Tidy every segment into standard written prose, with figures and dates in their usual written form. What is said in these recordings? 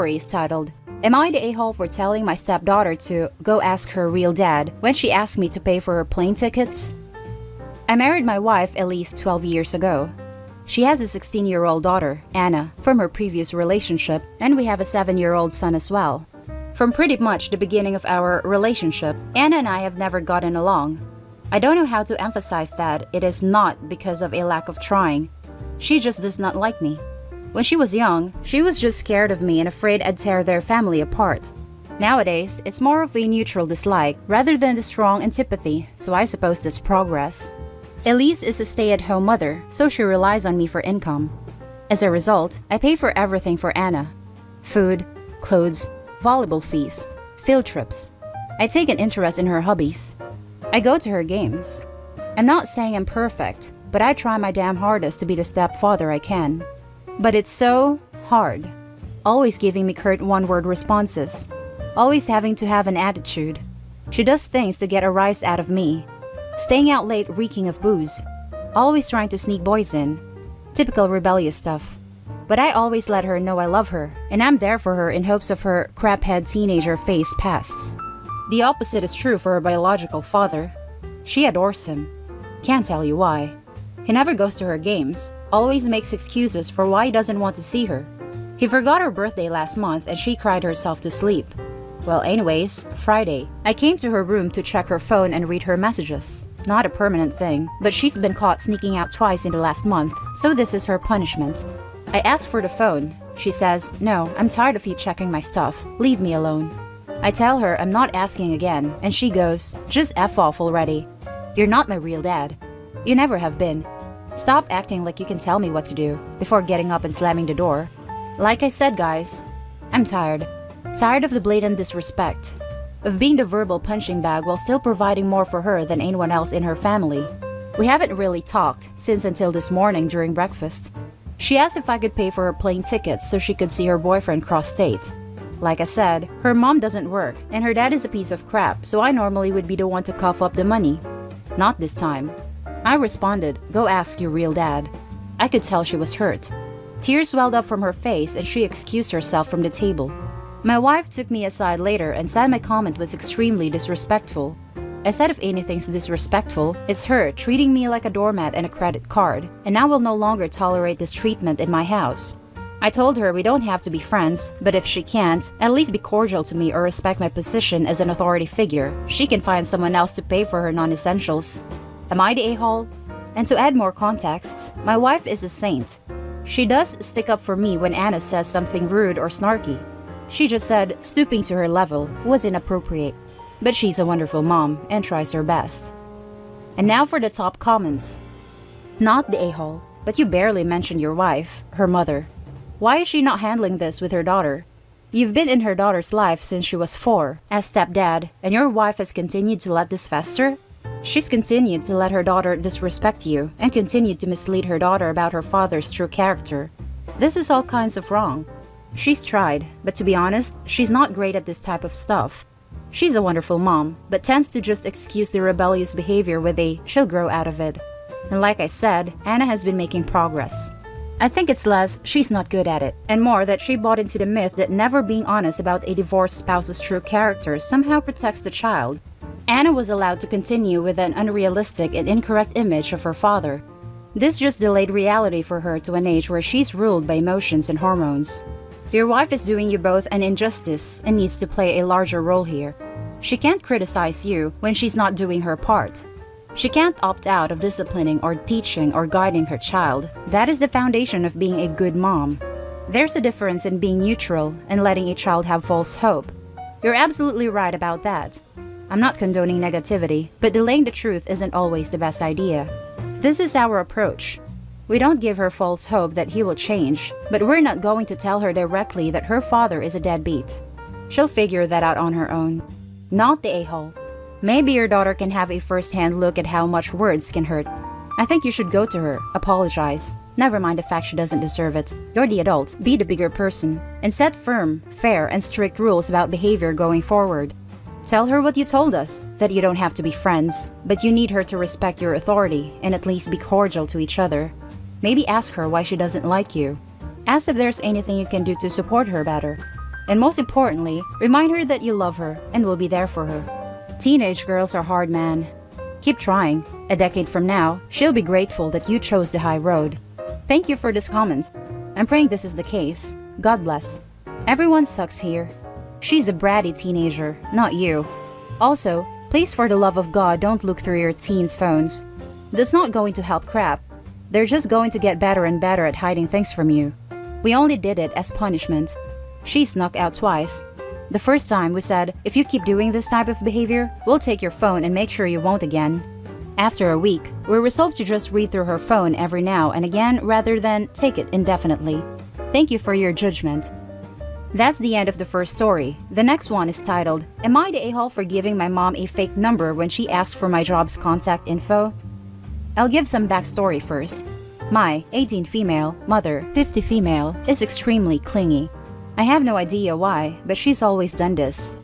story is titled, "Am I the a-hole for telling my stepdaughter to go ask her real dad when she asked me to pay for her plane tickets?" I married my wife at least 12 years ago. She has a 16-year-old daughter, Anna, from her previous relationship, and we have a 7-year-old son as well. From pretty much the beginning of our relationship, Anna and I have never gotten along. I don't know how to emphasize that it is not because of a lack of trying. She just does not like me. When she was young, she was just scared of me and afraid I'd tear their family apart. Nowadays, it's more of a neutral dislike rather than the strong antipathy, so I suppose that's progress. Elise is a stay-at-home mother, so she relies on me for income. As a result, I pay for everything for Anna. Food, clothes, volleyball fees, field trips. I take an interest in her hobbies. I go to her games. I'm not saying I'm perfect, but I try my damn hardest to be the stepfather I can. But it's so hard. Always giving me curt one-word responses. Always having to have an attitude. She does things to get a rise out of me. Staying out late reeking of booze. Always trying to sneak boys in. Typical rebellious stuff. But I always let her know I love her, and I'm there for her in hopes of her craphead teenager phase passes. The opposite is true for her biological father. She adores him. Can't tell you why. He never goes to her games, always makes excuses for why he doesn't want to see her. He forgot her birthday last month and she cried herself to sleep. Well, anyways, Friday, I came to her room to check her phone and read her messages. Not a permanent thing, but she's been caught sneaking out twice in the last month, so this is her punishment. I asked for the phone. She says, "No, I'm tired of you checking my stuff. Leave me alone." I tell her I'm not asking again, and she goes, "Just F off already. You're not my real dad. You never have been. Stop acting like you can tell me what to do," before getting up and slamming the door. Like I said, guys, I'm tired. Tired of the blatant disrespect. Of being the verbal punching bag while still providing more for her than anyone else in her family. We haven't really talked since until this morning during breakfast. She asked if I could pay for her plane tickets so she could see her boyfriend cross state. Like I said, her mom doesn't work and her dad is a piece of crap, so I normally would be the one to cough up the money. Not this time. I responded, "Go ask your real dad." I could tell she was hurt. Tears welled up from her face and she excused herself from the table. My wife took me aside later and said my comment was extremely disrespectful. I said if anything's disrespectful, it's her treating me like a doormat and a credit card, and I will no longer tolerate this treatment in my house. I told her we don't have to be friends, but if she can't, at least be cordial to me or respect my position as an authority figure, she can find someone else to pay for her non-essentials. Am I the a-hole? And to add more context, my wife is a saint. She does stick up for me when Anna says something rude or snarky. She just said stooping to her level was inappropriate. But she's a wonderful mom and tries her best. And now for the top comments. Not the a-hole, but you barely mentioned your wife, her mother. Why is she not handling this with her daughter? You've been in her daughter's life since she was 4, as stepdad, and your wife has continued to let this fester? She's continued to let her daughter disrespect you and continued to mislead her daughter about her father's true character. This is all kinds of wrong. She's tried, but to be honest, she's not great at this type of stuff. She's a wonderful mom, but tends to just excuse the rebellious behavior with a "she'll grow out of it." And like I said, Anna has been making progress. I think it's less she's not good at it, and more that she bought into the myth that never being honest about a divorced spouse's true character somehow protects the child. Anna was allowed to continue with an unrealistic and incorrect image of her father. This just delayed reality for her to an age where she's ruled by emotions and hormones. Your wife is doing you both an injustice and needs to play a larger role here. She can't criticize you when she's not doing her part. She can't opt out of disciplining or teaching or guiding her child. That is the foundation of being a good mom. There's a difference in being neutral and letting a child have false hope. You're absolutely right about that. I'm not condoning negativity, but delaying the truth isn't always the best idea. This is our approach. We don't give her false hope that he will change, but we're not going to tell her directly that her father is a deadbeat. She'll figure that out on her own. Not the a-hole. Maybe your daughter can have a first-hand look at how much words can hurt. I think you should go to her, apologize. Never mind the fact she doesn't deserve it. You're the adult, be the bigger person, and set firm, fair, and strict rules about behavior going forward. Tell her what you told us, that you don't have to be friends, but you need her to respect your authority and at least be cordial to each other. Maybe ask her why she doesn't like you. Ask if there's anything you can do to support her better. And most importantly, remind her that you love her and will be there for her. Teenage girls are hard, man. Keep trying. A decade from now, she'll be grateful that you chose the high road. Thank you for this comment. I'm praying this is the case. God bless. Everyone sucks here. She's a bratty teenager, not you. Also, please for the love of God don't look through your teens' phones. That's not going to help crap. They're just going to get better and better at hiding things from you. We only did it as punishment. She snuck out twice. The first time we said, if you keep doing this type of behavior, we'll take your phone and make sure you won't again. After a week, we resolved to just read through her phone every now and again rather than take it indefinitely. Thank you for your judgment. That's the end of the first story. The next one is titled, Am I the a-hole for giving my mom a fake number when she asked for my job's contact info? I'll give some backstory first. My 18 female, mother 50 female is extremely clingy. I have no idea why, but she's always done this.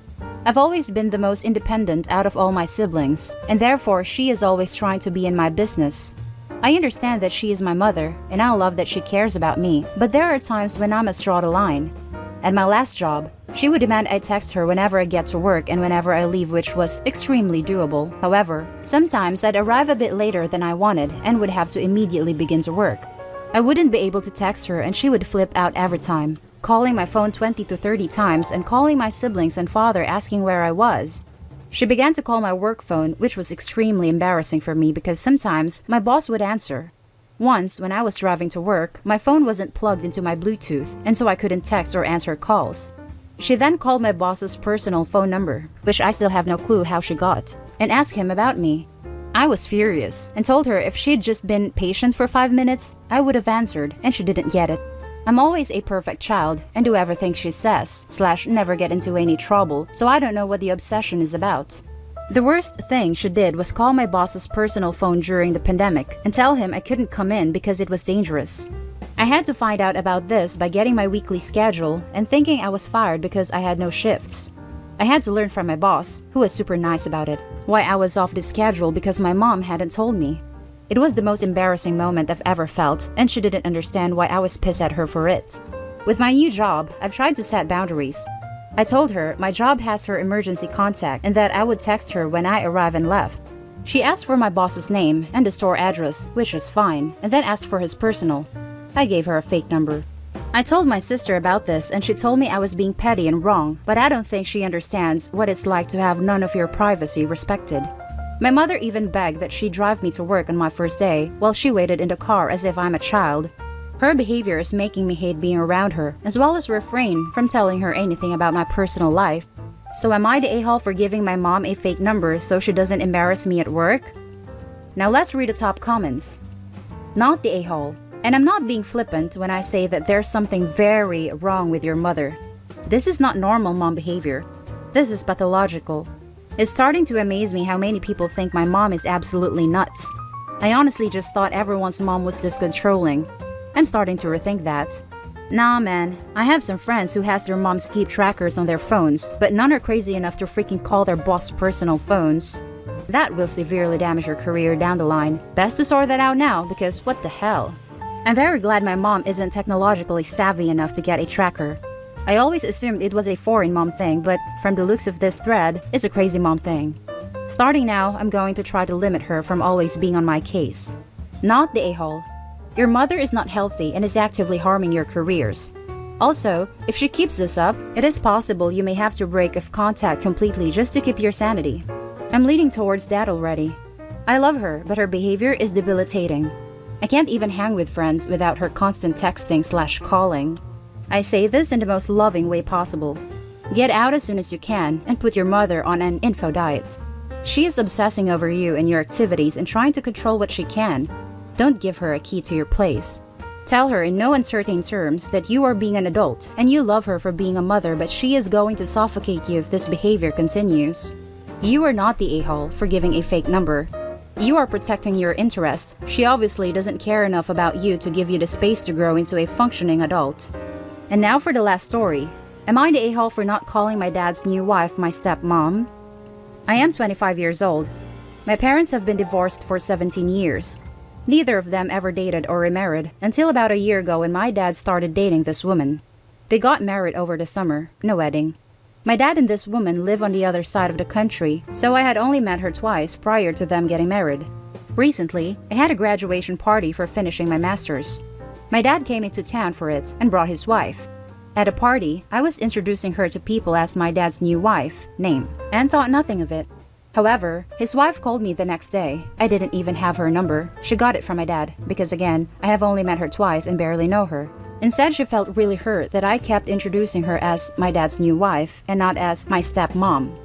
I've always been the most independent out of all my siblings, and therefore she is always trying to be in my business. I understand that she is my mother, and I love that she cares about me, but there are times when I must draw the line. At my last job, she would demand I text her whenever I get to work and whenever I leave, which was extremely doable. However, sometimes I'd arrive a bit later than I wanted and would have to immediately begin to work. I wouldn't be able to text her and she would flip out every time, calling my phone 20 to 30 times and calling my siblings and father asking where I was. She began to call my work phone, which was extremely embarrassing for me because sometimes my boss would answer. Once, when I was driving to work, my phone wasn't plugged into my Bluetooth, and so I couldn't text or answer calls. She then called my boss's personal phone number, which I still have no clue how she got, and asked him about me. I was furious and told her if she'd just been patient for 5 minutes, I would have answered, and she didn't get it. I'm always a perfect child and do everything she says, / never get into any trouble, so I don't know what the obsession is about. The worst thing she did was call my boss's personal phone during the pandemic and tell him I couldn't come in because it was dangerous. I had to find out about this by getting my weekly schedule and thinking I was fired because I had no shifts. I had to learn from my boss, who was super nice about it, why I was off the schedule because my mom hadn't told me. It was the most embarrassing moment I've ever felt, and she didn't understand why I was pissed at her for it. With my new job, I've tried to set boundaries. I told her my job has her emergency contact and that I would text her when I arrive and left. She asked for my boss's name and the store address, which is fine, and then asked for his personal. I gave her a fake number. I told my sister about this and she told me I was being petty and wrong, but I don't think she understands what it's like to have none of your privacy respected. My mother even begged that she drive me to work on my first day while she waited in the car as if I'm a child. Her behavior is making me hate being around her, as well as refrain from telling her anything about my personal life. So am I the a-hole for giving my mom a fake number so she doesn't embarrass me at work? Now let's read the top comments. Not the a-hole. And I'm not being flippant when I say that there's something very wrong with your mother. This is not normal mom behavior. This is pathological. It's starting to amaze me how many people think my mom is absolutely nuts. I honestly just thought everyone's mom was this controlling. I'm starting to rethink that. Nah man, I have some friends who has their moms keep trackers on their phones, but none are crazy enough to freaking call their boss personal phones. That will severely damage your career down the line. Best to sort that out now because what the hell? I'm very glad my mom isn't technologically savvy enough to get a tracker. I always assumed it was a foreign mom thing, but from the looks of this thread, it's a crazy mom thing. Starting now, I'm going to try to limit her from always being on my case. Not the a-hole. Your mother is not healthy and is actively harming your careers. Also, if she keeps this up, it is possible you may have to break off contact completely just to keep your sanity. I'm leaning towards that already. I love her, but her behavior is debilitating. I can't even hang with friends without her constant texting / calling. I say this in the most loving way possible. Get out as soon as you can and put your mother on an info diet. She is obsessing over you and your activities and trying to control what she can. Don't give her a key to your place. Tell her in no uncertain terms that you are being an adult and you love her for being a mother, but she is going to suffocate you if this behavior continues. You are not the a-hole for giving a fake number. You are protecting your interest. She obviously doesn't care enough about you to give you the space to grow into a functioning adult. And now for the last story. Am I the a-hole for not calling my dad's new wife my stepmom? I am 25 years old. My parents have been divorced for 17 years. Neither of them ever dated or remarried until about a year ago when my dad started dating this woman. They got married over the summer, no wedding. My dad and this woman live on the other side of the country, so I had only met her twice prior to them getting married. Recently, I had a graduation party for finishing my master's. My dad came into town for it and brought his wife. At a party, I was introducing her to people as my dad's new wife, name, and thought nothing of it. However, his wife called me the next day. I didn't even have her number. She got it from my dad, because again, I have only met her twice and barely know her. Instead, she felt really hurt that I kept introducing her as my dad's new wife and not as my stepmom.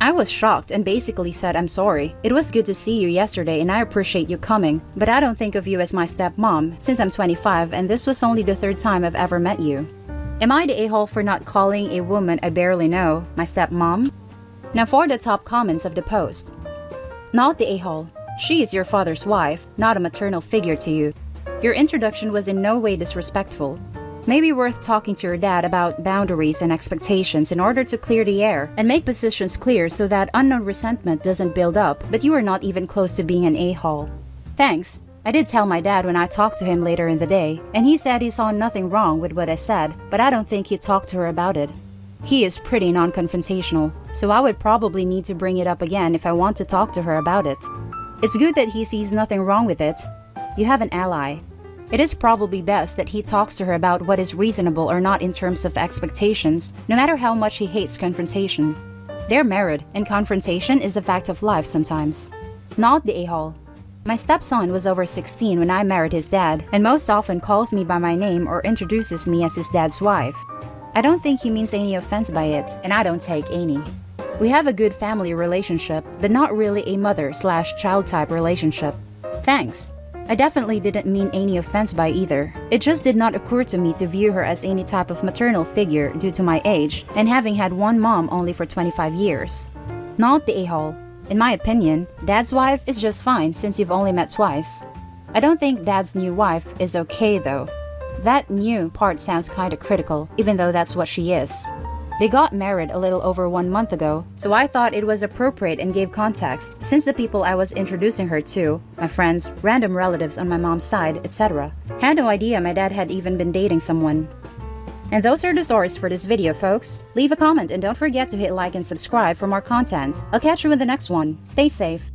I was shocked and basically said I'm sorry. It was good to see you yesterday and I appreciate you coming, but I don't think of you as my stepmom since I'm 25 and this was only the third time I've ever met you. Am I the a-hole for not calling a woman I barely know my stepmom? Now for the top comments of the post. Not the a-hole. She is your father's wife, not a maternal figure to you. Your introduction was in no way disrespectful. Maybe worth talking to your dad about boundaries and expectations in order to clear the air and make positions clear so that unknown resentment doesn't build up, but you are not even close to being an a-hole. Thanks. I did tell my dad when I talked to him later in the day, and he said he saw nothing wrong with what I said, but I don't think he talked to her about it. He is pretty non-confrontational, so I would probably need to bring it up again if I want to talk to her about it. It's good that he sees nothing wrong with it. You have an ally. It is probably best that he talks to her about what is reasonable or not in terms of expectations, no matter how much he hates confrontation. They're married, and confrontation is a fact of life sometimes. Not the a-hole. My stepson was over 16 when I married his dad, and most often calls me by my name or introduces me as his dad's wife. I don't think he means any offense by it, and I don't take any. We have a good family relationship, but not really a mother/child type relationship. Thanks. I definitely didn't mean any offense by either. It just did not occur to me to view her as any type of maternal figure due to my age and having had one mom only for 25 years. Not the a-hole. In my opinion, dad's wife is just fine since you've only met twice. I don't think dad's new wife is okay though. That new part sounds kinda critical, even though that's what she is. They got married a little over 1 month ago, so I thought it was appropriate and gave context since the people I was introducing her to, my friends, random relatives on my mom's side, etc., had no idea my dad had even been dating someone. And those are the stories for this video, folks. Leave a comment and don't forget to hit like and subscribe for more content. I'll catch you in the next one. Stay safe.